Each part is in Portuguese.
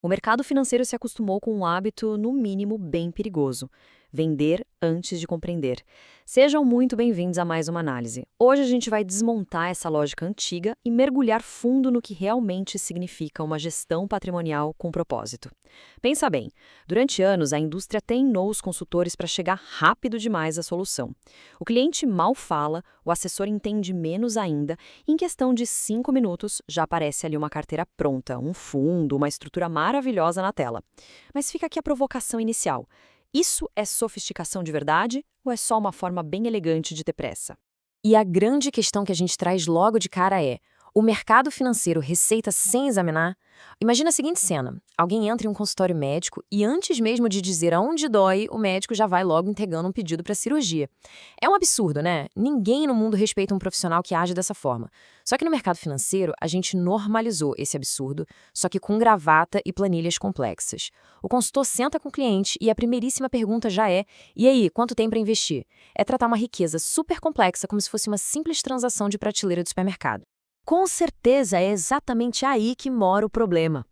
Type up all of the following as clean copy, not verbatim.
O mercado financeiro se acostumou com um hábito, no mínimo, bem perigoso: vender antes de compreender. Sejam muito bem-vindos a mais uma análise. Hoje a gente vai desmontar essa lógica antiga e mergulhar fundo no que realmente significa uma gestão patrimonial com propósito. Pensa bem, durante anos a indústria treinou os consultores para chegar rápido demais à solução. O cliente mal fala, o assessor entende menos ainda, e em questão de 5 minutos já aparece ali uma carteira pronta, um fundo, uma estrutura maravilhosa na tela. Mas fica aqui a provocação inicial. Isso é sofisticação de verdade ou é só uma forma bem elegante de ter pressa? E a grande questão que a gente traz logo de cara é: o mercado financeiro receita sem examinar? Imagina a seguinte cena: alguém entra em um consultório médico e antes mesmo de dizer aonde dói, o médico já vai logo entregando um pedido para cirurgia. É um absurdo, né? Ninguém no mundo respeita um profissional que age dessa forma. Só que no mercado financeiro, a gente normalizou esse absurdo, só que com gravata e planilhas complexas. O consultor senta com o cliente e a primeiríssima pergunta já é: e aí, quanto tem para investir? É tratar uma riqueza super complexa como se fosse uma simples transação de prateleira de supermercado. Com certeza é exatamente aí que mora o problema.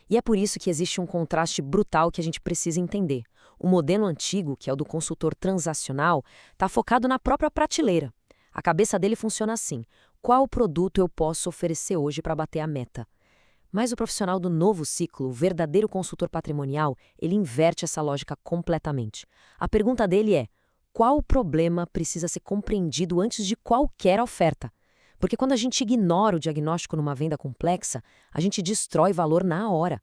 E é por isso que existe um contraste brutal que a gente precisa entender. O modelo antigo, que é o do consultor transacional, está focado na própria prateleira. A cabeça dele funciona assim: qual produto eu posso oferecer hoje para bater a meta? Mas o profissional do novo ciclo, o verdadeiro consultor patrimonial, ele inverte essa lógica completamente. A pergunta dele é: qual problema precisa ser compreendido antes de qualquer oferta? Porque quando a gente ignora o diagnóstico numa venda complexa, a gente destrói valor na hora.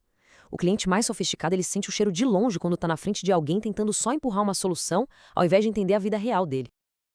O cliente mais sofisticado, ele sente o cheiro de longe quando está na frente de alguém tentando só empurrar uma solução, ao invés de entender a vida real dele.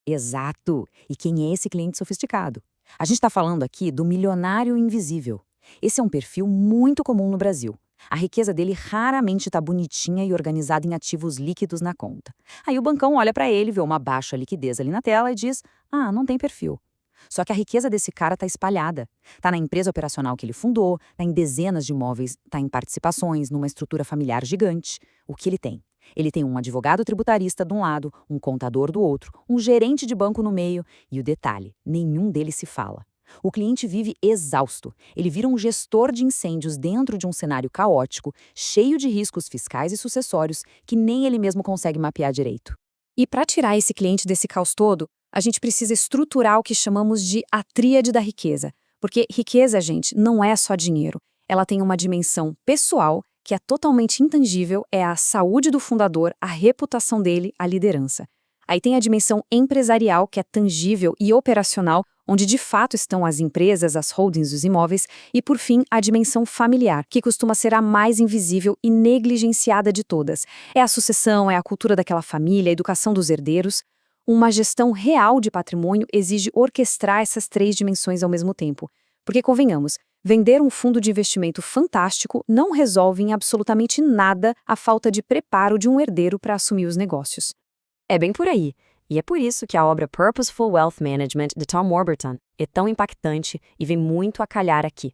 Exato! E quem é esse cliente sofisticado? A gente está falando aqui do milionário invisível. Esse é um perfil muito comum no Brasil. A riqueza dele raramente está bonitinha e organizada em ativos líquidos na conta. Aí o bancão olha para ele, vê uma baixa liquidez ali na tela e diz: ah, não tem perfil. Só que a riqueza desse cara está espalhada. Está na empresa operacional que ele fundou, está em dezenas de imóveis, está em participações, numa estrutura familiar gigante. O que ele tem? Ele tem um advogado tributarista de um lado, um contador do outro, um gerente de banco no meio e o detalhe: nenhum deles se fala. O cliente vive exausto. Ele vira um gestor de incêndios dentro de um cenário caótico, cheio de riscos fiscais e sucessórios que nem ele mesmo consegue mapear direito. E para tirar esse cliente desse caos todo, a gente precisa estruturar o que chamamos de a tríade da riqueza. Porque riqueza, gente, não é só dinheiro. Ela tem uma dimensão pessoal, que é totalmente intangível, é a saúde do fundador, a reputação dele, a liderança. Aí tem a dimensão empresarial, que é tangível e operacional, onde de fato estão as empresas, as holdings dos imóveis, e por fim, a dimensão familiar, que costuma ser a mais invisível e negligenciada de todas. É a sucessão, é a cultura daquela família, a educação dos herdeiros. Uma gestão real de patrimônio exige orquestrar essas três dimensões ao mesmo tempo. Porque, convenhamos, vender um fundo de investimento fantástico não resolve em absolutamente nada a falta de preparo de um herdeiro para assumir os negócios. É bem por aí. E é por isso que a obra Purposeful Wealth Management, de Tom Warburton, é tão impactante e vem muito a calhar aqui.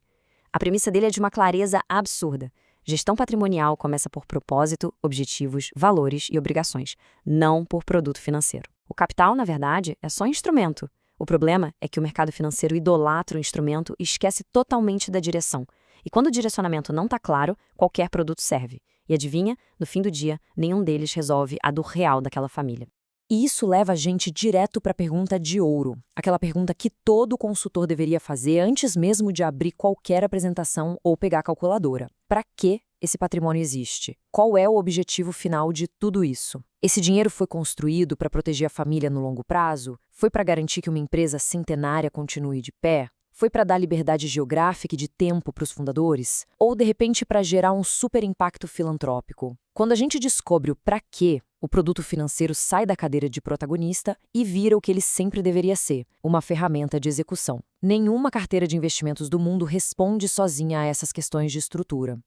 A premissa dele é de uma clareza absurda. Gestão patrimonial começa por propósito, objetivos, valores e obrigações, não por produto financeiro. O capital, na verdade, é só instrumento. O problema é que o mercado financeiro idolatra o instrumento e esquece totalmente da direção. E quando o direcionamento não está claro, qualquer produto serve. E adivinha? No fim do dia, nenhum deles resolve a dor real daquela família. E isso leva a gente direto para a pergunta de ouro, aquela pergunta que todo consultor deveria fazer antes mesmo de abrir qualquer apresentação ou pegar a calculadora. Para que esse patrimônio existe? Qual é o objetivo final de tudo isso? Esse dinheiro foi construído para proteger a família no longo prazo? Foi para garantir que uma empresa centenária continue de pé? Foi para dar liberdade geográfica e de tempo para os fundadores? Ou, de repente, para gerar um super impacto filantrópico? Quando a gente descobre o para quê, o produto financeiro sai da cadeira de protagonista e vira o que ele sempre deveria ser, uma ferramenta de execução. Nenhuma carteira de investimentos do mundo responde sozinha a essas questões de estrutura.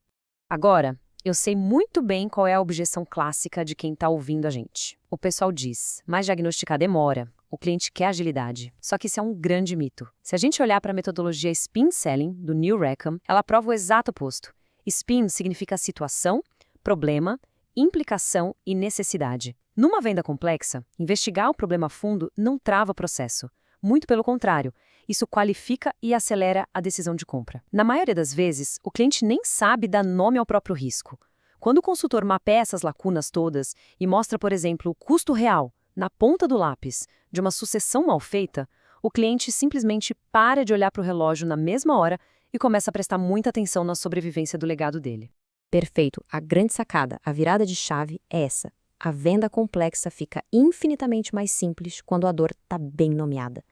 Agora, eu sei muito bem qual é a objeção clássica de quem está ouvindo a gente. O pessoal diz: mas diagnosticar demora. O cliente quer agilidade. Só que isso é um grande mito. Se a gente olhar para a metodologia Spin Selling, do Neil Rackham, ela prova o exato oposto. Spin significa situação, problema, implicação e necessidade. Numa venda complexa, investigar o problema a fundo não trava o processo. Muito pelo contrário, isso qualifica e acelera a decisão de compra. Na maioria das vezes, o cliente nem sabe dar nome ao próprio risco. Quando o consultor mapeia essas lacunas todas e mostra, por exemplo, o custo real, na ponta do lápis, de uma sucessão mal feita, o cliente simplesmente para de olhar para o relógio na mesma hora e começa a prestar muita atenção na sobrevivência do legado dele. Perfeito. A grande sacada, a virada de chave é essa. A venda complexa fica infinitamente mais simples quando a dor está bem nomeada.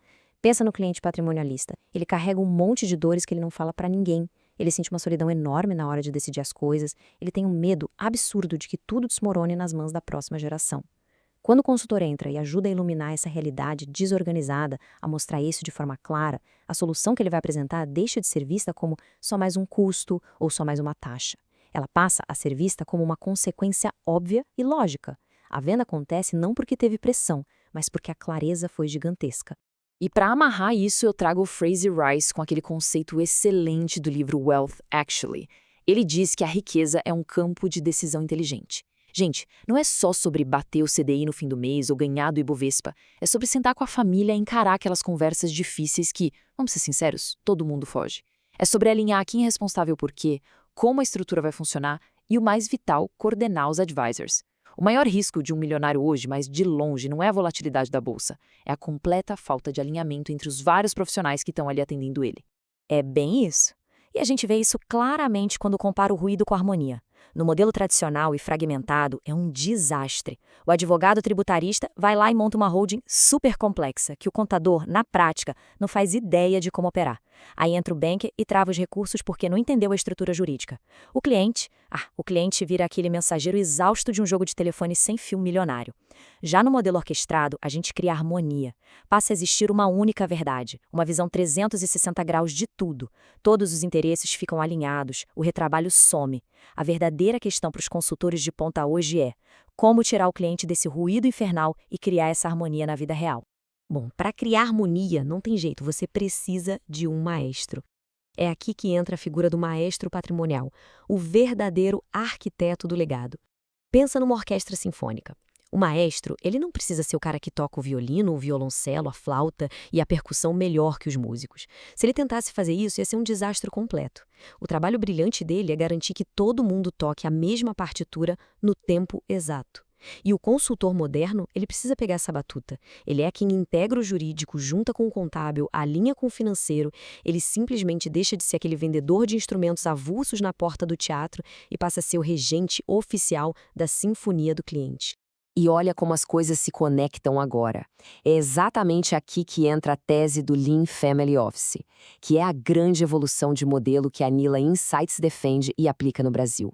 Pensa no cliente patrimonialista. Ele carrega um monte de dores que ele não fala para ninguém. Ele sente uma solidão enorme na hora de decidir as coisas. Ele tem um medo absurdo de que tudo desmorone nas mãos da próxima geração. Quando o consultor entra e ajuda a iluminar essa realidade desorganizada, a mostrar isso de forma clara, a solução que ele vai apresentar deixa de ser vista como só mais um custo ou só mais uma taxa. Ela passa a ser vista como uma consequência óbvia e lógica. A venda acontece não porque teve pressão, mas porque a clareza foi gigantesca. E para amarrar isso, eu trago o Fraser Rice com aquele conceito excelente do livro Wealth Actually. Ele diz que a riqueza é um campo de decisão inteligente. Gente, não é só sobre bater o CDI no fim do mês ou ganhar do Ibovespa. É sobre sentar com a família e encarar aquelas conversas difíceis que, vamos ser sinceros, todo mundo foge. É sobre alinhar quem é responsável por quê, como a estrutura vai funcionar e, o mais vital, coordenar os advisors. O maior risco de um milionário hoje, mas de longe, não é a volatilidade da bolsa, é a completa falta de alinhamento entre os vários profissionais que estão ali atendendo ele. É bem isso. E a gente vê isso claramente quando compara o ruído com a harmonia. No modelo tradicional e fragmentado, é um desastre. O advogado tributarista vai lá e monta uma holding super complexa, que o contador, na prática, não faz ideia de como operar. Aí entra o banker e trava os recursos porque não entendeu a estrutura jurídica. O cliente vira aquele mensageiro exausto de um jogo de telefone sem fio milionário. Já no modelo orquestrado, a gente cria harmonia. Passa a existir uma única verdade, uma visão 360 graus de tudo. Todos os interesses ficam alinhados, o retrabalho some. A verdadeira questão para os consultores de ponta hoje é como tirar o cliente desse ruído infernal e criar essa harmonia na vida real. Bom, para criar harmonia, não tem jeito, você precisa de um maestro. É aqui que entra a figura do maestro patrimonial, o verdadeiro arquiteto do legado. Pensa numa orquestra sinfônica. O maestro, ele não precisa ser o cara que toca o violino, o violoncelo, a flauta e a percussão melhor que os músicos. Se ele tentasse fazer isso, ia ser um desastre completo. O trabalho brilhante dele é garantir que todo mundo toque a mesma partitura no tempo exato. E o consultor moderno, ele precisa pegar essa batuta. Ele é quem integra o jurídico, junta com o contábil, alinha com o financeiro. Ele simplesmente deixa de ser aquele vendedor de instrumentos avulsos na porta do teatro e passa a ser o regente oficial da sinfonia do cliente. E olha como as coisas se conectam agora. É exatamente aqui que entra a tese do Lean Family Office, que é a grande evolução de modelo que a Nila Insights defende e aplica no Brasil.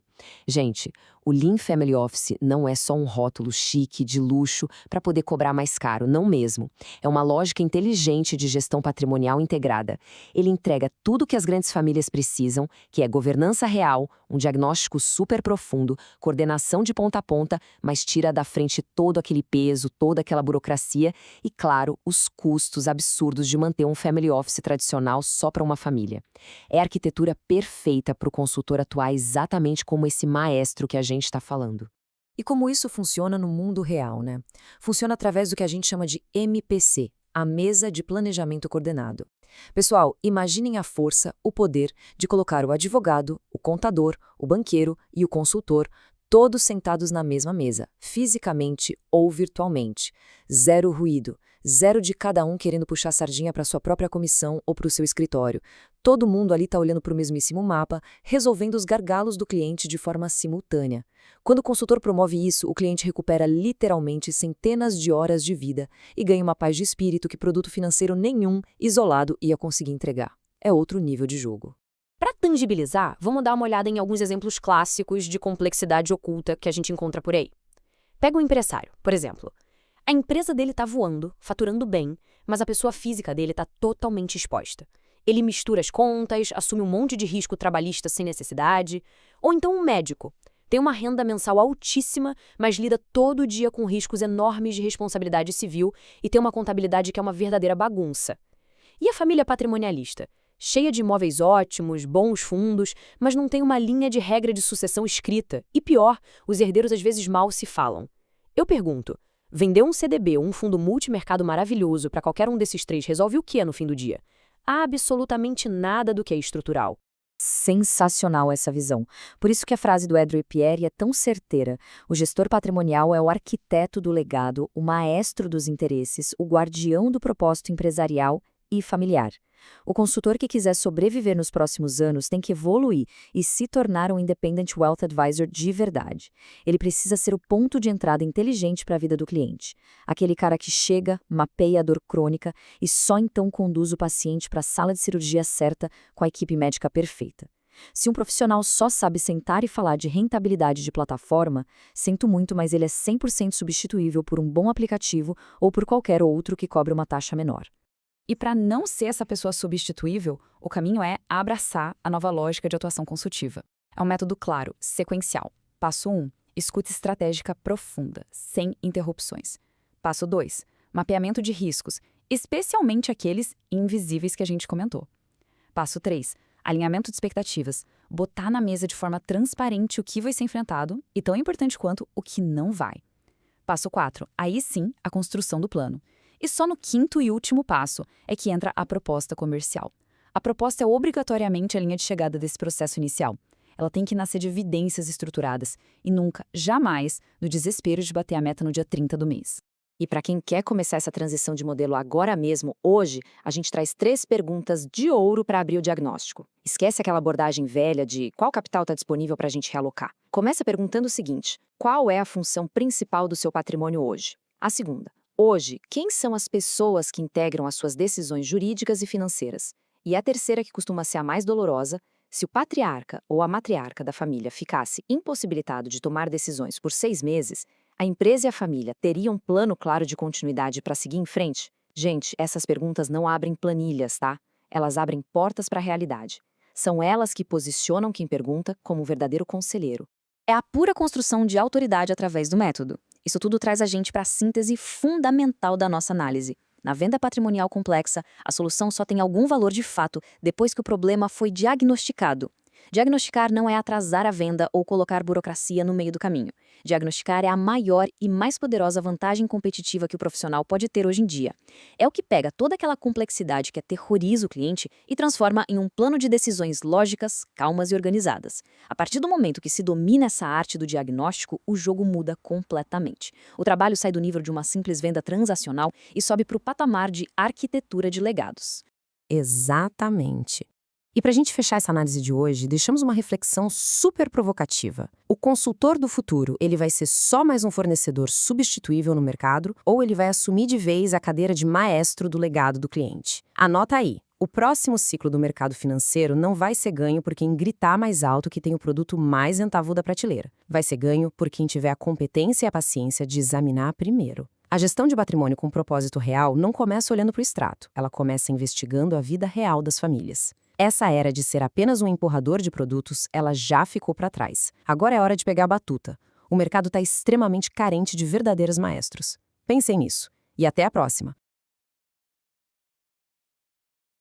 Gente, o Lean Family Office não é só um rótulo chique, de luxo, para poder cobrar mais caro, não mesmo. É uma lógica inteligente de gestão patrimonial integrada. Ele entrega tudo o que as grandes famílias precisam, que é governança real, um diagnóstico super profundo, coordenação de ponta a ponta, mas tira da frente todo aquele peso, toda aquela burocracia e, claro, os custos absurdos de manter um family office tradicional só para uma família. É a arquitetura perfeita para o consultor atuar exatamente como esse maestro que a gente está falando. E como isso funciona no mundo real, né? Funciona através do que a gente chama de MPC, a Mesa de Planejamento Coordenado. Pessoal, imaginem a força, o poder de colocar o advogado, o contador, o banqueiro e o consultor todos sentados na mesma mesa, fisicamente ou virtualmente. Zero ruído, zero de cada um querendo puxar a sardinha para sua própria comissão ou para o seu escritório. Todo mundo ali está olhando para o mesmíssimo mapa, resolvendo os gargalos do cliente de forma simultânea. Quando o consultor promove isso, o cliente recupera literalmente centenas de horas de vida e ganha uma paz de espírito que produto financeiro nenhum, isolado, ia conseguir entregar. É outro nível de jogo. Para tangibilizar, vamos dar uma olhada em alguns exemplos clássicos de complexidade oculta que a gente encontra por aí. Pega um empresário, por exemplo. A empresa dele está voando, faturando bem, mas a pessoa física dele está totalmente exposta. Ele mistura as contas, assume um monte de risco trabalhista sem necessidade. Ou então um médico. Tem uma renda mensal altíssima, mas lida todo dia com riscos enormes de responsabilidade civil e tem uma contabilidade que é uma verdadeira bagunça. E a família patrimonialista? Cheia de imóveis ótimos, bons fundos, mas não tem uma linha de regra de sucessão escrita. E pior, os herdeiros às vezes mal se falam. Eu pergunto, Vender um CDB ou um fundo multimercado maravilhoso para qualquer um desses três resolve o que no fim do dia? Absolutamente nada do que é estrutural. Sensacional essa visão. Por isso que a frase do Andrew Pierre é tão certeira. O gestor patrimonial é o arquiteto do legado, o maestro dos interesses, o guardião do propósito empresarial e familiar. O consultor que quiser sobreviver nos próximos anos tem que evoluir e se tornar um Independent Wealth Advisor de verdade. Ele precisa ser o ponto de entrada inteligente para a vida do cliente. Aquele cara que chega, mapeia a dor crônica e só então conduz o paciente para a sala de cirurgia certa com a equipe médica perfeita. Se um profissional só sabe sentar e falar de rentabilidade de plataforma, sinto muito, mas ele é 100% substituível por um bom aplicativo ou por qualquer outro que cobre uma taxa menor. E para não ser essa pessoa substituível, o caminho é abraçar a nova lógica de atuação consultiva. É um método claro, sequencial. Passo 1, escuta estratégica profunda, sem interrupções. Passo 2, mapeamento de riscos, especialmente aqueles invisíveis que a gente comentou. Passo 3, alinhamento de expectativas, botar na mesa de forma transparente o que vai ser enfrentado e tão importante quanto o que não vai. Passo 4, aí sim, a construção do plano. E só no quinto e último passo é que entra a proposta comercial. A proposta é obrigatoriamente a linha de chegada desse processo inicial. Ela tem que nascer de evidências estruturadas e nunca, jamais, no desespero de bater a meta no dia 30 do mês. E para quem quer começar essa transição de modelo agora mesmo, hoje, a gente traz 3 perguntas de ouro para abrir o diagnóstico. Esquece aquela abordagem velha de qual capital está disponível para a gente realocar. Começa perguntando o seguinte: qual é a função principal do seu patrimônio hoje? A segunda: hoje, quem são as pessoas que integram as suas decisões jurídicas e financeiras? E a terceira, que costuma ser a mais dolorosa: se o patriarca ou a matriarca da família ficasse impossibilitado de tomar decisões por 6 meses, a empresa e a família teriam um plano claro de continuidade para seguir em frente? Gente, essas perguntas não abrem planilhas, tá? Elas abrem portas para a realidade. São elas que posicionam quem pergunta como um verdadeiro conselheiro. É a pura construção de autoridade através do método. Isso tudo traz a gente para a síntese fundamental da nossa análise. Na venda patrimonial complexa, a solução só tem algum valor de fato depois que o problema foi diagnosticado. Diagnosticar não é atrasar a venda ou colocar burocracia no meio do caminho. Diagnosticar é a maior e mais poderosa vantagem competitiva que o profissional pode ter hoje em dia. É o que pega toda aquela complexidade que aterroriza o cliente e transforma em um plano de decisões lógicas, calmas e organizadas. A partir do momento que se domina essa arte do diagnóstico, o jogo muda completamente. O trabalho sai do nível de uma simples venda transacional e sobe para o patamar de arquitetura de legados. Exatamente. E para a gente fechar essa análise de hoje, deixamos uma reflexão super provocativa. O consultor do futuro, ele vai ser só mais um fornecedor substituível no mercado ou ele vai assumir de vez a cadeira de maestro do legado do cliente? Anota aí. O próximo ciclo do mercado financeiro não vai ser ganho por quem gritar mais alto que tem o produto mais centavo da prateleira. Vai ser ganho por quem tiver a competência e a paciência de examinar primeiro. A gestão de patrimônio com propósito real não começa olhando para o extrato, ela começa investigando a vida real das famílias. Essa era de ser apenas um empurrador de produtos, ela já ficou para trás. Agora é hora de pegar a batuta. O mercado está extremamente carente de verdadeiros maestros. Pensem nisso. E até a próxima.